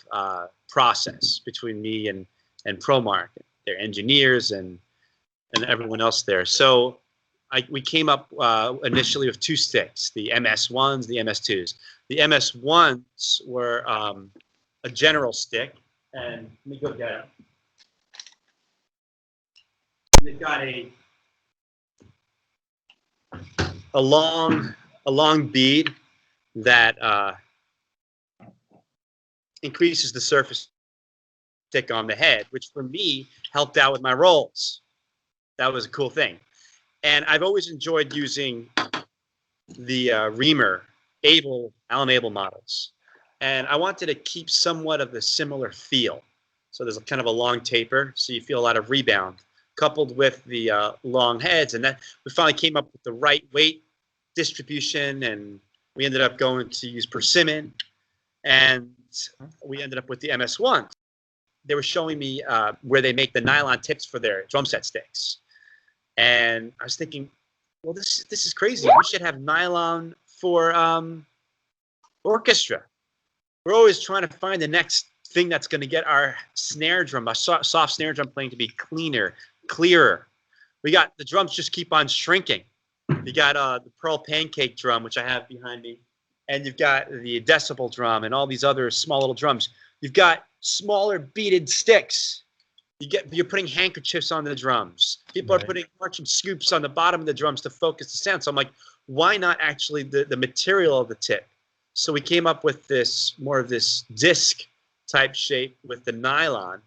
process between me and ProMark, their engineers and everyone else there. So we came up initially with two sticks, the MS1s, the MS2s. The MS1s were a general stick, and let me go get it. They've got a long bead that increases the surface stick on the head, which for me helped out with my rolls. That was a cool thing. And I've always enjoyed using the Reamer Allen Abel models. And I wanted to keep somewhat of a similar feel. So there's kind of a long taper, so you feel a lot of rebound, coupled with the long heads. And that we finally came up with the right weight distribution, and we ended up going to use persimmon, and we ended up with the MS1. They were showing me where they make the nylon tips for their drum set sticks. And I was thinking, well, this is crazy. We should have nylon for orchestra. We're always trying to find the next thing that's going to get our snare drum, our soft snare drum playing to be cleaner, clearer. We got the drums just keep on shrinking. You got the Pearl Pancake drum, which I have behind me, and you've got the Decibel drum and all these other small little drums. You've got smaller beaded sticks, you're putting handkerchiefs on the drums. People are putting marching scoops on the bottom of the drums to focus the sound. So I'm like, why not actually the material of the tip? So we came up with this more of this disc type shape with the nylon,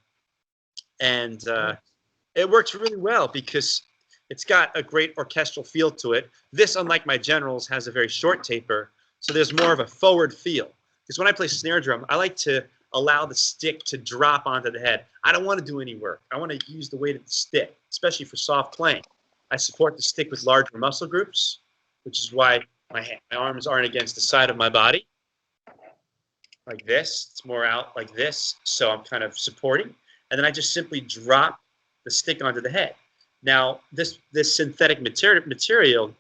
and it works really well because it's got a great orchestral feel to it. This, unlike my generals, has a very short taper, so there's more of a forward feel. Because when I play snare drum, I like to allow the stick to drop onto the head. I don't want to do any work. I want to use the weight of the stick, especially for soft playing. I support the stick with larger muscle groups, which is why my arms aren't against the side of my body, like this. It's more out like this, so I'm kind of supporting. And then I just simply drop the stick onto the head. Now, this synthetic material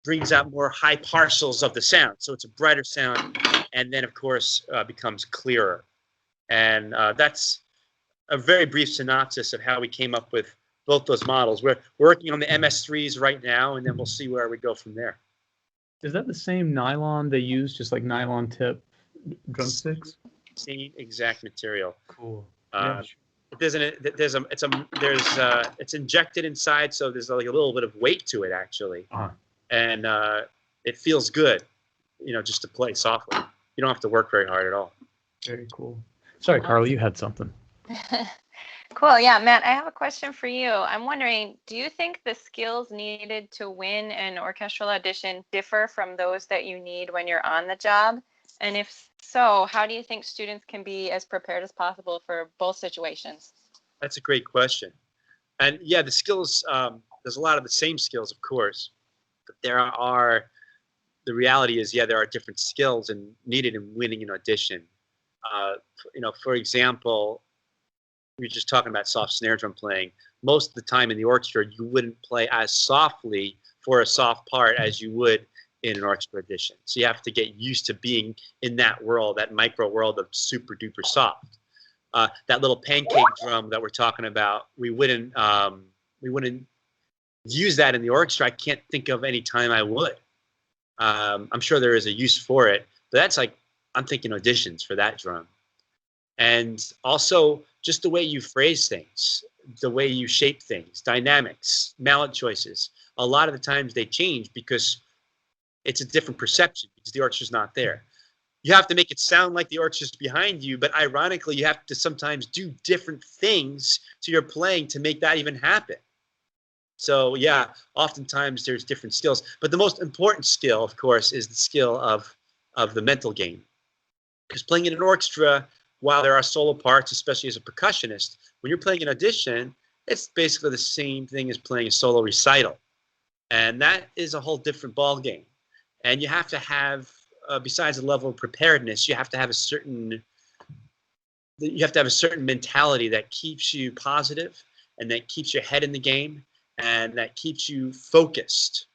brings out more high parcels of the sound, so it's a brighter sound, and then, of course, becomes clearer. And that's a very brief synopsis of how we came up with both those models. We're working on the MS3s right now, and then we'll see where we go from there. Is that the same nylon they use, just like nylon tip drumsticks? Same exact material. Cool. It's injected inside, so there's like a little bit of weight to it actually, and it feels good, just to play softly. You don't have to work very hard at all. Very cool. Sorry, Carly, you had something. Cool. Yeah, Matt, I have a question for you. I'm wondering, do you think the skills needed to win an orchestral audition differ from those that you need when you're on the job? And if so, how do you think students can be as prepared as possible for both situations? That's a great question. And yeah, the skills, there's a lot of the same skills, of course, but the reality is, there are different skills needed in winning an audition. For example, we were just talking about soft snare drum playing. Most of the time in the orchestra, you wouldn't play as softly for a soft part as you would in an orchestra audition. So you have to get used to being in that world, that micro world of super duper soft. That little pancake drum that we're talking about, we wouldn't use that in the orchestra. I can't think of any time I would. I'm sure there is a use for it, but that's like, I'm thinking auditions for that drum. And also just the way you phrase things, the way you shape things, dynamics, mallet choices. A lot of the times they change because it's a different perception because the orchestra's not there. You have to make it sound like the orchestra's behind you, but ironically, you have to sometimes do different things to your playing to make that even happen. So yeah, oftentimes there's different skills, but the most important skill, of course, is the skill of the mental game. Because playing in an orchestra, while there are solo parts, especially as a percussionist, when you're playing an audition, it's basically the same thing as playing a solo recital. And that is a whole different ball game. And you have to have, besides the level of preparedness, you have to have a certain mentality that keeps you positive and that keeps your head in the game and that keeps you focused.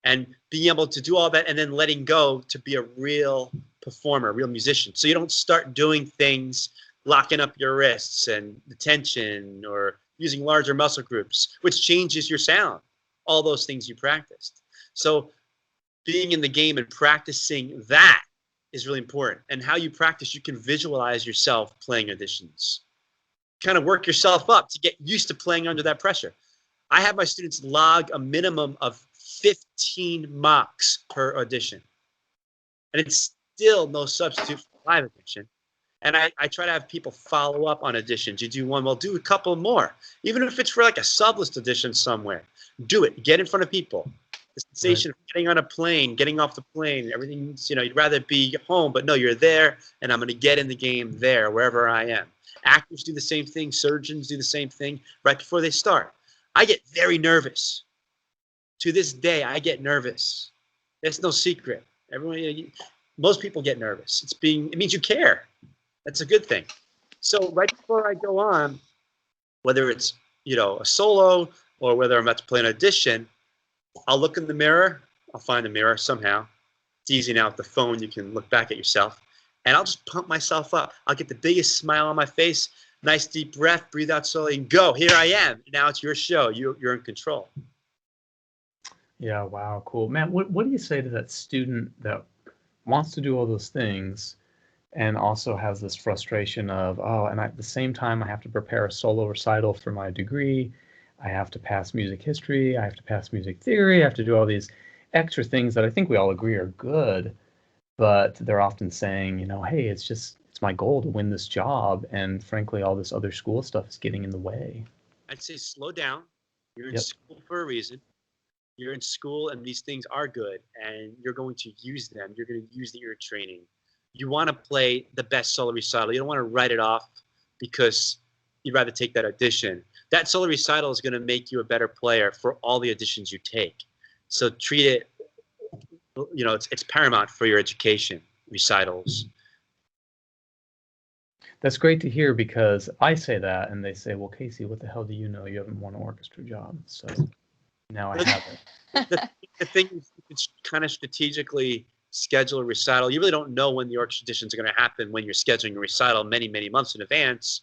And being able to do all that and then letting go to be a real performer, a real musician. So you don't start doing things, locking up your wrists and the tension or using larger muscle groups, which changes your sound, all those things you practiced. So being in the game and practicing that is really important. And how you practice, you can visualize yourself playing auditions. Kind of work yourself up to get used to playing under that pressure. I have my students log a minimum of 15 mocks per audition. And it's still no substitute for live audition. And I try to have people follow up on auditions. You do one, well, do a couple more. Even if it's for like a sublist audition somewhere, do it. Get in front of people. The sensation of getting on a plane, getting off the plane, everything's, you'd rather be home, but no, you're there, and I'm going to get in the game there, wherever I am. Actors do the same thing. Surgeons do the same thing right before they start. I get very nervous. To this day, I get nervous. It's no secret. Most people get nervous. It means you care. That's a good thing. So right before I go on, whether it's a solo or whether I'm about to play an audition, I'll look in the mirror. I'll find the mirror somehow. It's easy now with the phone. You can look back at yourself. And I'll just pump myself up. I'll get the biggest smile on my face. Nice deep breath. Breathe out slowly and go. Here I am. Now it's your show. You're in control. Yeah, wow, cool. Man, what do you say to that student that wants to do all those things and also has this frustration of, oh, and at the same time, I have to prepare a solo recital for my degree. I have to pass music history. I have to pass music theory. I have to do all these extra things that I think we all agree are good, but they're often saying, hey, it's my goal to win this job. And frankly, all this other school stuff is getting in the way. I'd say slow down. You're in Yep. school for a reason. You're in school and these things are good and you're going to use them. You're going to use the ear training. You want to play the best solo recital. You don't want to write it off because you'd rather take that audition. That solo recital is going to make you a better player for all the auditions you take. So treat it, it's paramount for your education, recitals. That's great to hear, because I say that and they say, well, Casey, what the hell do you know? You haven't won an orchestra job. So now I have it. The thing is, you can kind of strategically schedule a recital. You really don't know when the orchestra auditions are going to happen when you're scheduling a recital many, many months in advance.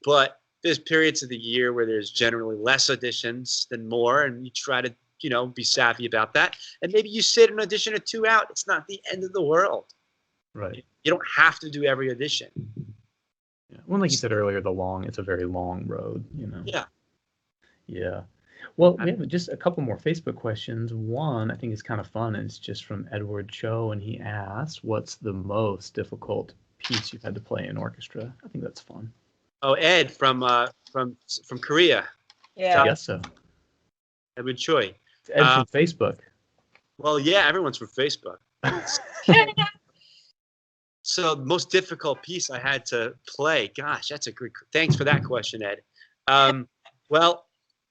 But there's periods of the year where there's generally less auditions than more, and you try to, be savvy about that. And maybe you sit an audition or two out. It's not the end of the world. Right. You don't have to do every audition. Yeah. Well, like you said earlier, it's a very long road, Yeah. Yeah. Well, we have just a couple more Facebook questions. One, I think is kind of fun, and it's just from Edward Cho, and he asks, what's the most difficult piece you've had to play in orchestra? I think that's fun. Oh, Ed from Korea. Yeah. I guess so. Edwin Choi. It's Ed from Facebook. Well, yeah, everyone's from Facebook. So the most difficult piece I had to play, gosh, that's a good, thanks for that question, Ed. Well,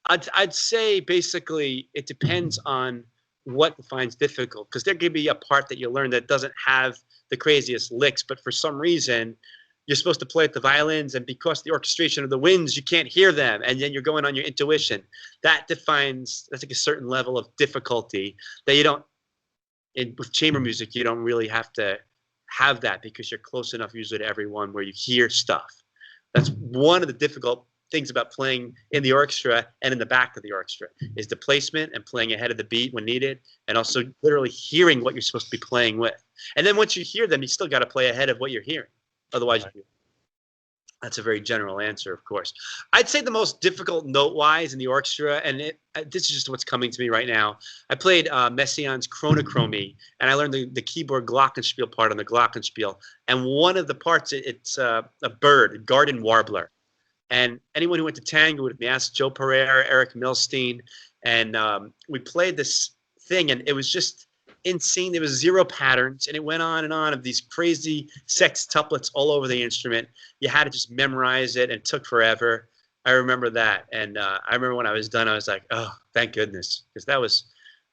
I'd say basically it depends on what defines difficult, because there could be a part that you learn that doesn't have the craziest licks, but for some reason you're supposed to play at the violins, and because the orchestration of the winds, you can't hear them, and then you're going on your intuition. That's like a certain level of difficulty that you don't, with chamber music, you don't really have to have that, because you're close enough usually to everyone where you hear stuff. That's one of the difficult things about playing in the orchestra and in the back of the orchestra, is the placement and playing ahead of the beat when needed, and also literally hearing what you're supposed to be playing with. And then once you hear them, you still got to play ahead of what you're hearing. Otherwise, that's a very general answer, of course. I'd say the most difficult note-wise in the orchestra, and this is just what's coming to me right now. I played Messiaen's Chronochromy, and I learned the keyboard glockenspiel part on the glockenspiel. And one of the parts, it's a bird, a garden warbler. And anyone who went to tango with me, asked Joe Pereira, Eric Milstein, and we played this thing, and it was just insane. There was 0 patterns, and it went on and on of these crazy sextuplets all over the instrument. You had to just memorize it, and it took forever. I remember that, and I remember when I was done, I was like, oh, thank goodness, because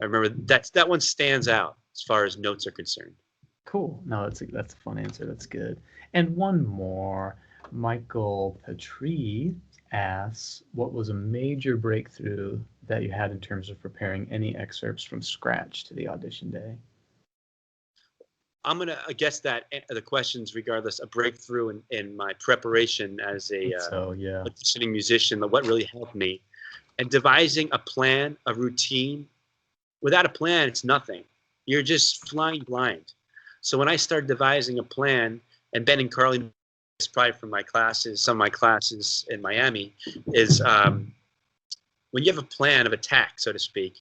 I remember that one stands out as far as notes are concerned. Cool. No, that's a fun answer. That's good. And one more. Michael Petrie asks, what was a major breakthrough that you had in terms of preparing any excerpts from scratch to the audition day? I'm going to guess that the questions, regardless, a breakthrough in my preparation as a auditioning musician, what really helped me. And devising a plan, a routine. Without a plan, it's nothing. You're just flying blind. So when I started devising a plan, and Ben and Carly, probably from my classes, some of my classes in Miami, is when you have a plan of attack, so to speak,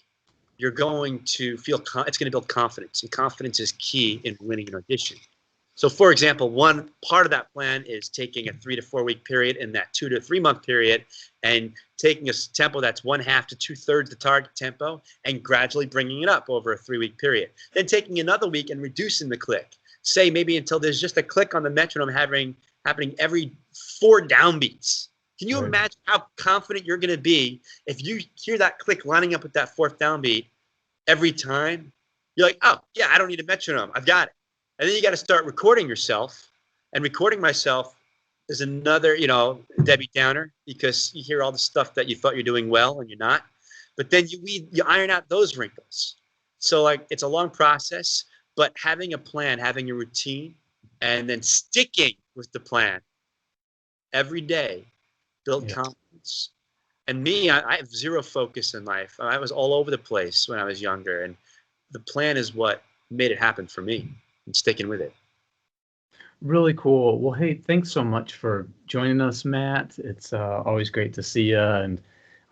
you're going to feel, it's going to build confidence, and confidence is key in winning an audition. So for example, one part of that plan is taking a 3 to 4 week period in that 2 to 3 month period and taking a tempo that's 1/2 to 2/3 the target tempo and gradually bringing it up over a 3 week period. Then taking another week and reducing the click, say maybe until there's just a click on the metronome happening every 4 downbeats. Can you imagine how confident you're going to be if you hear that click lining up with that 4th downbeat every time? You're like, oh, yeah, I don't need a metronome. I've got it. And then you got to start recording yourself. And recording myself is another, Debbie Downer, because you hear all the stuff that you thought you're doing well and you're not. But then you iron out those wrinkles. So, it's a long process, but having a plan, having a routine, and then sticking with the plan every day, build confidence. And me, I have 0 focus in life. I was all over the place when I was younger, and the plan is what made it happen for me, and sticking with it. Really cool. Well, hey, thanks so much for joining us, Matt. It's always great to see you, and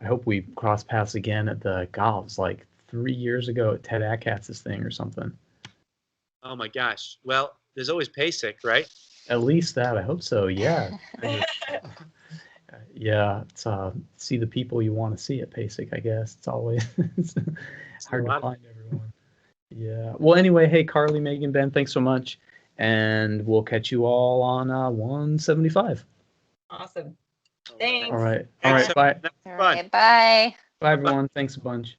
I hope we cross paths again at the golfs like 3 years ago at Ted Akatz's thing or something. Oh my gosh. Well, there's always PASIC, right? At least that. I hope so. Yeah. Yeah. It's see the people you want to see at PASIC. I guess it's always it's hard to find everyone. Yeah. Well, anyway, hey, Carly, Megan, Ben, thanks so much. And we'll catch you all on 175. Awesome. Thanks. All right. Thanks, Bye. All right, bye. Bye, everyone. Thanks a bunch.